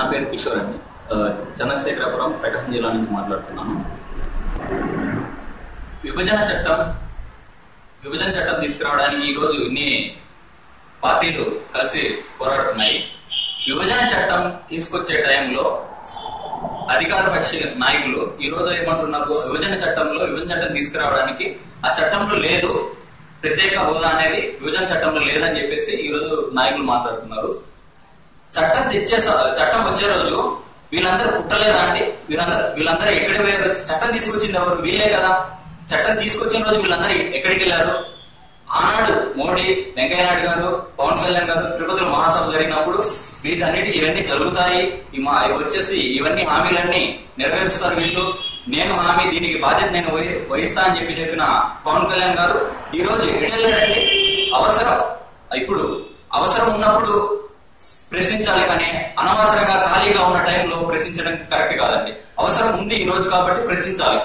నా పేరు కిషోర్ అండి. చంద్రశేఖరపురం ప్రకాశం జిల్లా నుంచి మాట్లాడుతున్నాను. విభజన చట్టం తీసుకురావడానికి ఈరోజు ఇన్ని పార్టీలు కలిసి పోరాడుతున్నాయి. విభజన చట్టం తీసుకొచ్చే టైంలో అధికార పక్ష నాయకులు ఈ రోజు ఏమంటున్నారు, విభజన చట్టం తీసుకురావడానికి ఆ చట్టంలో లేదు, ప్రత్యేక హోదా అనేది విభజన చట్టంలో లేదని చెప్పేసి ఈ రోజు నాయకులు మాట్లాడుతున్నారు. చట్టం వచ్చే రోజు వీళ్ళందరూ పుట్టలేదా అండి? వీళ్ళందరూ ఎక్కడికి పోయారు? చట్టం తీసుకొచ్చింది ఎవరు? వీళ్ళే కదా. చట్టం తీసుకొచ్చిన రోజు వీళ్ళందరూ ఎక్కడికి వెళ్ళారు? ఆనాడు మోడీ, వెంకయ్య నాయుడు గారు, పవన్ కళ్యాణ్ గారు తిరుపతిలో మహాసభ జరిగినప్పుడు వీటన్నిటికీ ఇవన్నీ జరుగుతాయి, వచ్చేసి ఇవన్నీ హామీలన్నీ నెరవేరుస్తారు వీళ్ళు, నేను హామీ దీనికి బాధ్యత నేను వహిస్తా అని చెప్పిన పవన్ కళ్యాణ్ గారు ఈ రోజు ఎక్కడెళ్ళాడండి? ఇప్పుడు అవసరం ఉన్నప్పుడు ప్రశ్నించాలి, కానీ అనవసరంగా ఖాళీగా ఉన్న టైంలో ప్రశ్నించడం కరెక్ట్ కాదండి. అవసరం ఉంది ఈ రోజు కాబట్టి ప్రశ్నించాలి.